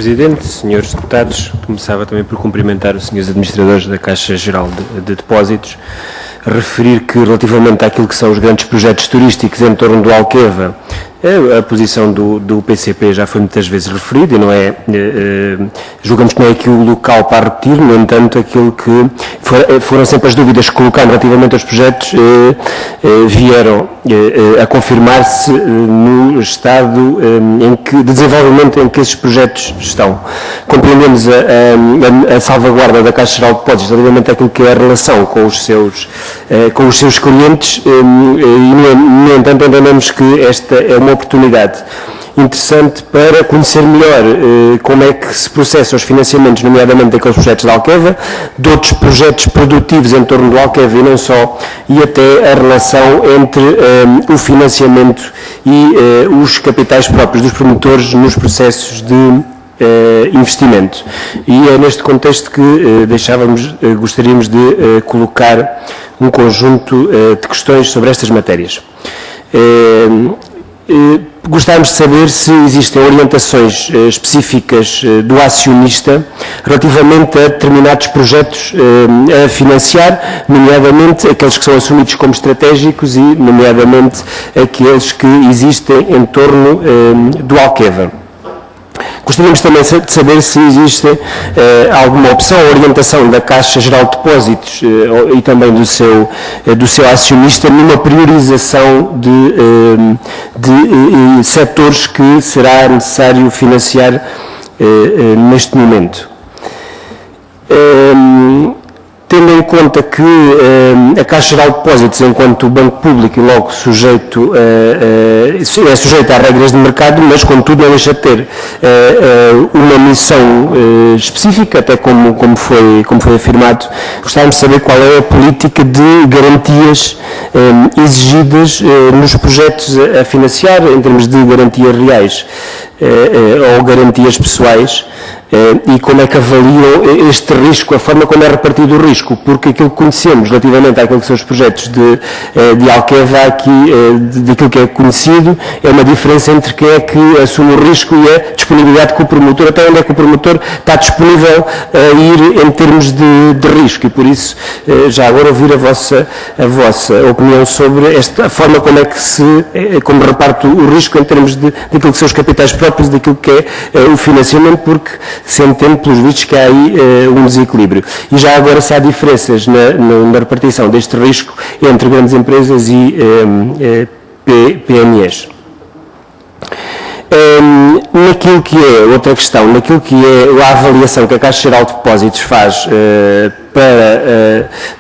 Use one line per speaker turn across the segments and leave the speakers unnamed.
Presidente, senhores deputados, começava também por cumprimentar os senhores administradores da Caixa Geral de Depósitos, referir que relativamente àquilo que são os grandes projetos turísticos em torno do Alqueva, a posição do PCP já foi muitas vezes referida e não é, julgamos que não é aqui o local para repetir, no entanto, aquilo que foram sempre as dúvidas que colocamos relativamente aos projetos vieram a confirmar-se no estado de desenvolvimento em que esses projetos estão. Compreendemos a salvaguarda da Caixa Geral de Depósitos relativamente àquilo que é a relação com os seus clientes e, no entanto, entendemos que esta é uma oportunidade interessante para conhecer melhor como é que se processam os financiamentos, nomeadamente daqueles projetos da Alqueva, de outros projetos produtivos em torno do Alqueva e não só, e até a relação entre o financiamento e os capitais próprios dos promotores nos processos de investimento. E é neste contexto que gostaríamos de colocar um conjunto de questões sobre estas matérias. Gostávamos de saber se existem orientações específicas do acionista relativamente a determinados projetos a financiar, nomeadamente aqueles que são assumidos como estratégicos e, nomeadamente, aqueles que existem em torno do Alqueva. Gostaríamos também de saber se existe alguma opção ou orientação da Caixa Geral de Depósitos e também do seu acionista numa priorização de setores que será necessário financiar neste momento. Tendo em conta que a Caixa Geral de Depósitos, enquanto banco público e logo é sujeita a regras de mercado, mas contudo não deixa de ter uma missão específica, até como foi afirmado. Gostávamos de saber qual é a política de garantias exigidas nos projetos a financiar, em termos de garantias reais ou garantias pessoais, e como é que avaliam este risco, a forma como é repartido o risco, porque aquilo que conhecemos relativamente àquilo que são os projetos de Alqueva aqui, daquilo que é conhecido, é uma diferença entre quem é que assume o risco e a disponibilidade que o promotor, até onde é que o promotor está disponível a ir em termos de risco, e por isso já agora ouvir a vossa opinião sobre a forma como reparte o risco em termos daquilo que são os capitais próprios, daquilo que é o financiamento, porque se entende pelos vistos que há aí um desequilíbrio. E já agora se há diferenças na repartição deste risco entre grandes empresas e PMEs. Naquilo que é, outra questão, naquilo que é a avaliação que a Caixa Geral de Depósitos faz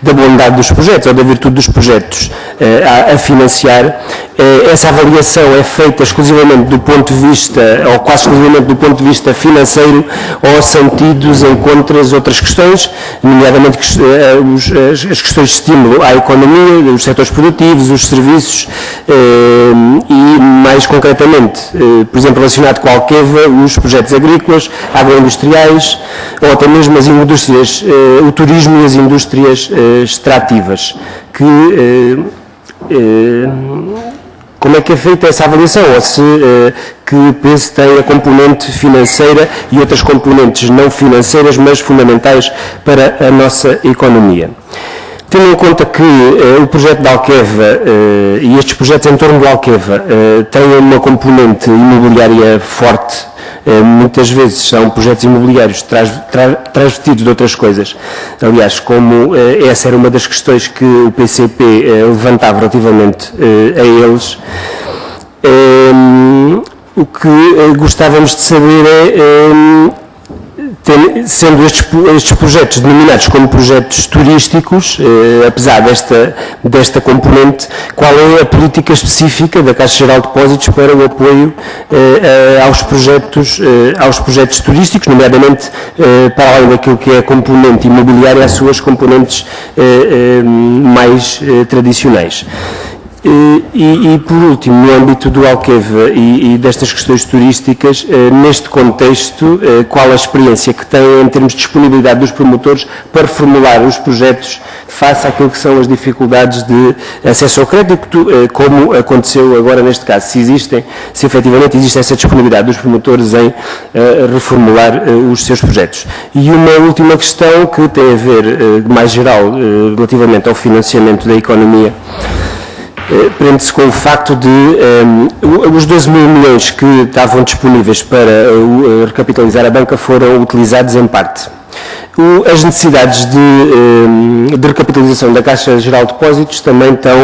da bondade dos projetos ou da virtude dos projetos a financiar, essa avaliação é feita exclusivamente do ponto de vista, ou quase exclusivamente do ponto de vista financeiro, ou são tidos em conta as outras questões, nomeadamente as questões de estímulo à economia, os setores produtivos, os serviços e, mais concretamente, por exemplo, relacionado com a Alqueva, os projetos agrícolas, agroindustriais, ou até mesmo as indústrias, o turismo e as indústrias extrativas, como é que é feita essa avaliação, ou se que penso tem a componente financeira e outras componentes não financeiras, mas fundamentais para a nossa economia. Tendo em conta que o projeto da Alqueva e estes projetos em torno do Alqueva têm uma componente imobiliária forte, muitas vezes são projetos imobiliários transvestidos de outras coisas. Aliás, como essa era uma das questões que o PCP levantava relativamente a eles, o que gostávamos de saber é, sendo estes projetos denominados como projetos turísticos, apesar desta componente, qual é a política específica da Caixa Geral de Depósitos para o apoio aos projetos turísticos, nomeadamente para além daquilo que é a componente imobiliária, as suas componentes mais tradicionais. E por último, no âmbito do Alqueva e destas questões turísticas, neste contexto, qual a experiência que tem em termos de disponibilidade dos promotores para formular os projetos face àquilo que são as dificuldades de acesso ao crédito, como aconteceu agora neste caso, se efetivamente existe essa disponibilidade dos promotores em reformular os seus projetos. E uma última questão que tem a ver, mais geral, relativamente ao financiamento da economia, prende-se com o facto de os 12 mil milhões que estavam disponíveis para recapitalizar a banca foram utilizados em parte. As necessidades de recapitalização da Caixa Geral de Depósitos também estão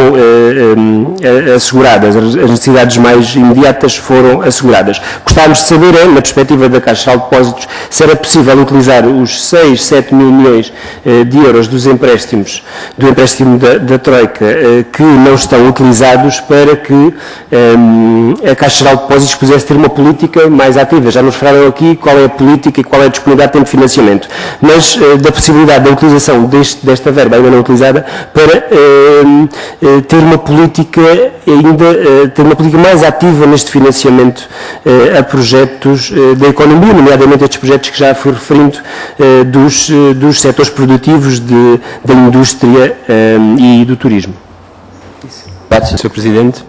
asseguradas, as necessidades mais imediatas foram asseguradas. Gostávamos de saber, na perspectiva da Caixa Geral de Depósitos, se era possível utilizar os 6, 7 mil milhões de euros dos empréstimos, do empréstimo da Troika, que não estão utilizados para que a Caixa Geral de Depósitos pudesse ter uma política mais ativa. Já nos falaram aqui qual é a política e qual é a disponibilidade de financiamento, mas da possibilidade da utilização desta verba ainda não utilizada para ter uma política ter uma política mais ativa neste financiamento a projetos da economia, nomeadamente estes projetos que já fui referindo dos setores produtivos da indústria e do turismo. Sr. Presidente.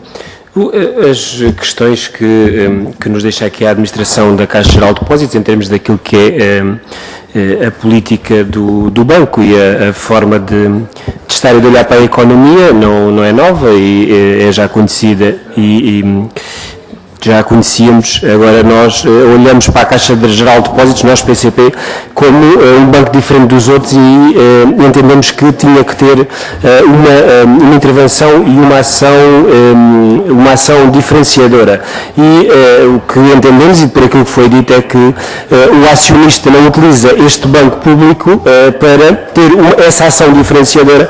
As questões que nos deixa aqui a administração da Caixa Geral de Depósitos, em termos daquilo que é a política do banco e a forma de estar e de olhar para a economia, não é nova e é já conhecida e já a conhecíamos. Agora nós olhamos para a Caixa Geral de Depósitos, nós PCP, como um banco diferente dos outros e entendemos que tinha que ter uma intervenção e uma ação diferenciadora. E o que entendemos, e por aquilo que foi dito, é que o acionista não utiliza este banco público para ter essa ação diferenciadora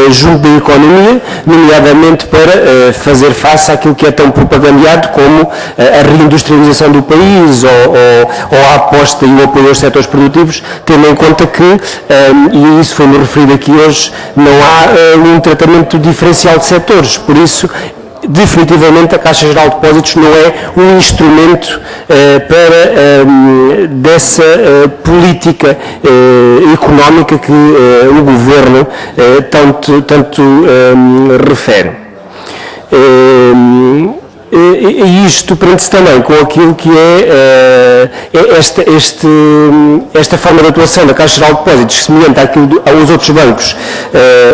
junto da economia, nomeadamente para fazer face àquilo que é tão propagandeado como a reindustrialização do país ou a aposta e o apoio aos setores produtivos, tendo em conta que, e isso foi-me referido aqui hoje, não há um tratamento diferencial de setores, por isso definitivamente a Caixa Geral de Depósitos não é um instrumento para dessa política económica que o Governo tanto refere. E isto prende-se também com aquilo que é esta forma de atuação da Caixa Geral de Depósitos, semelhante aos outros bancos,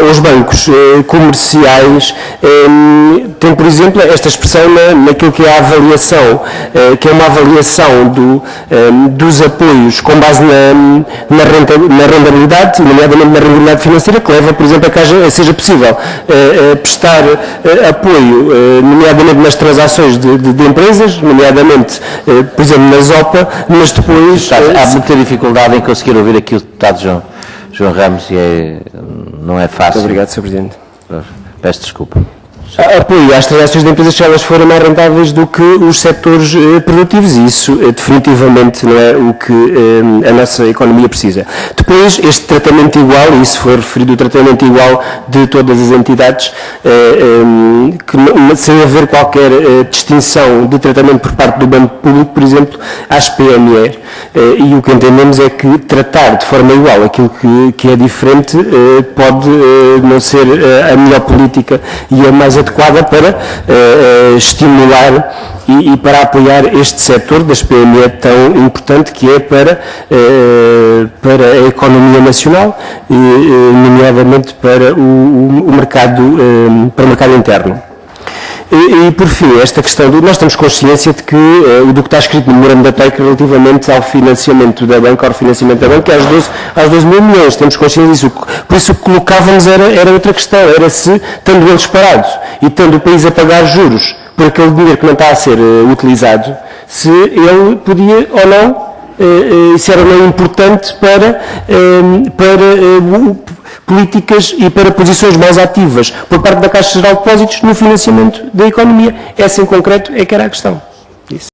aos bancos comerciais, tem, por exemplo, esta expressão naquilo que é a avaliação, que é uma avaliação dos apoios com base na rentabilidade, nomeadamente na rentabilidade financeira, que leva, por exemplo, a que seja possível prestar apoio, nomeadamente nas transações de empresas, nomeadamente, por exemplo, na ZOPA, mas depois...
Há muita dificuldade em conseguir ouvir aqui o deputado João Ramos e não é fácil.
Muito obrigado, Sr. Presidente.
Peço desculpa.
Apoio às transações de empresas se elas forem mais rentáveis do que os setores produtivos, e isso definitivamente não é o que a nossa economia precisa. Depois, este tratamento igual, e isso foi referido, o tratamento igual de todas as entidades, que, sem haver qualquer distinção de tratamento por parte do Banco Público, por exemplo, às PME, e o que entendemos é que tratar de forma igual aquilo que é diferente pode não ser a melhor política e a mais adequada para estimular e para apoiar este setor das PME tão importante que é para a economia nacional, nomeadamente para o mercado interno. E, por fim, esta questão nós temos consciência de que do que está escrito no memorando da Troika relativamente ao financiamento da banca, ao refinanciamento da banca, aos 12 mil milhões, temos consciência disso. Por isso o que colocávamos era outra questão, era se, tendo eles parados e tendo o país a pagar juros por aquele dinheiro que não está a ser utilizado, se ele podia ou não, se era ou não importante para políticas e para posições mais ativas por parte da Caixa Geral de Depósitos no financiamento da economia. Essa em concreto é que era a questão.